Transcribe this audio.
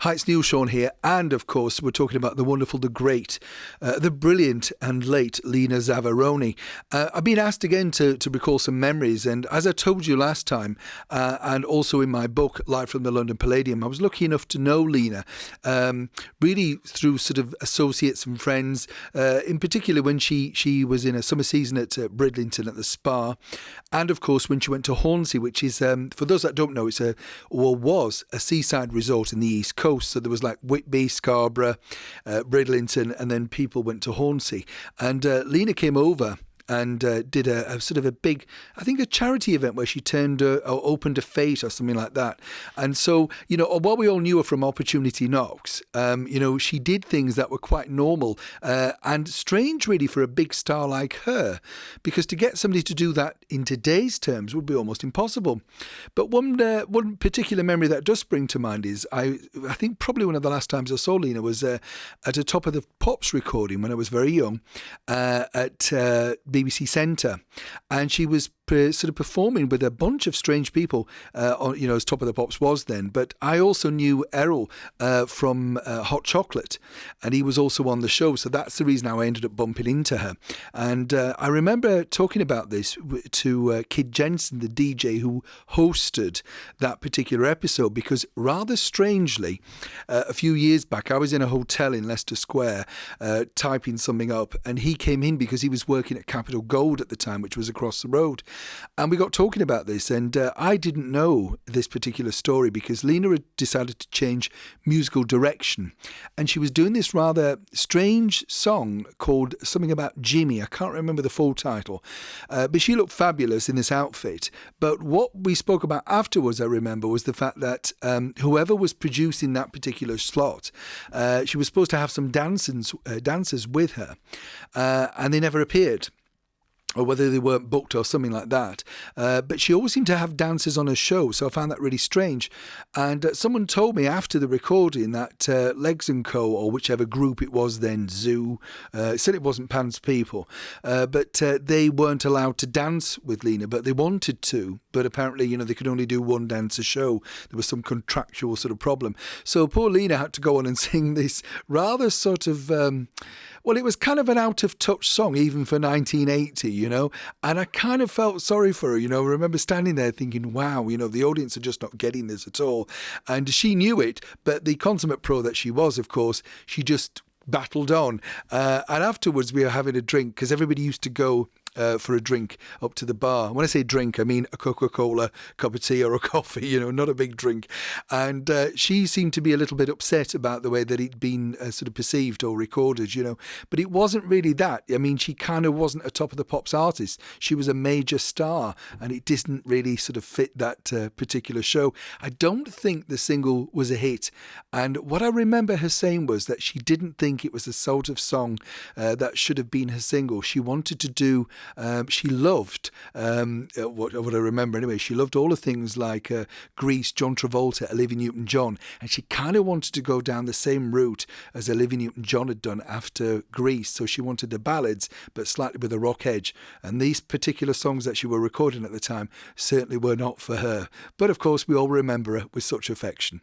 Hi, it's Neil Sean here, and of course we're talking about the wonderful, the great, the brilliant and late Lena Zavaroni. I've been asked again to recall some memories, and as I told you last time, and also in my book, Live from the London Palladium, I was lucky enough to know Lena, really through sort of associates and friends, in particular when she was in a summer season at Bridlington at the Spa, and of course when she went to Hornsey, which is, for those that don't know, was a seaside resort in the East Coast. So there was like Whitby, Scarborough, Bridlington, and then people went to Hornsey. And Lena came over and did a sort of a big, I think a charity event where she opened a fete or something like that. And so, while we all knew her from Opportunity Knocks, she did things that were quite normal and strange really for a big star like her, because to get somebody to do that in today's terms would be almost impossible. But one particular memory that does spring to mind is I think probably one of the last times I saw Lena was at a Top of the Pops recording when I was very young at BBC Centre, and she was sort of performing with a bunch of strange people, as Top of the Pops was then. But I also knew Errol from Hot Chocolate, and he was also on the show, so that's the reason how I ended up bumping into her. And I remember talking about this to Kid Jensen, the DJ who hosted that particular episode, because rather strangely, a few years back, I was in a hotel in Leicester Square typing something up, and he came in because he was working at Capital Gold at the time, which was across the road. And we got talking about this, and I didn't know this particular story because Lena had decided to change musical direction, and she was doing this rather strange song called something about Jimmy. I can't remember the full title, but she looked fabulous in this outfit. But what we spoke about afterwards, I remember, was the fact that whoever was producing that particular slot, she was supposed to have some dancers with her, and they never appeared, or whether they weren't booked or something like that. But she always seemed to have dancers on her show, so I found that really strange. And someone told me after the recording that Legs & Co., or whichever group it was then, Zoo, said it wasn't Pan's People, but they weren't allowed to dance with Lena, but they wanted to. But apparently, they could only do one dance a show. There was some contractual sort of problem. So poor Lena had to go on and sing this rather sort of, it was kind of an out-of-touch song, even for 1980, and I kind of felt sorry for her, I remember standing there thinking, wow, the audience are just not getting this at all. And she knew it, but the consummate pro that she was, of course, she just battled on. And afterwards we were having a drink, because everybody used to go for a drink up to the bar. When I say drink, I mean a Coca-Cola, cup of tea or a coffee, not a big drink. And she seemed to be a little bit upset about the way that it'd been sort of perceived or recorded, But it wasn't really that. I mean, she kind of wasn't a Top of the Pops artist. She was a major star, and it didn't really sort of fit that particular show. I don't think the single was a hit. And what I remember her saying was that she didn't think it was the sort of song that should have been her single. She wanted to do she loved, what I remember anyway, she loved all the things like Grease, John Travolta, Olivia Newton-John, and she kind of wanted to go down the same route as Olivia Newton-John had done after Grease. So she wanted the ballads, but slightly with a rock edge. And these particular songs that she were recording at the time certainly were not for her. But of course, we all remember her with such affection.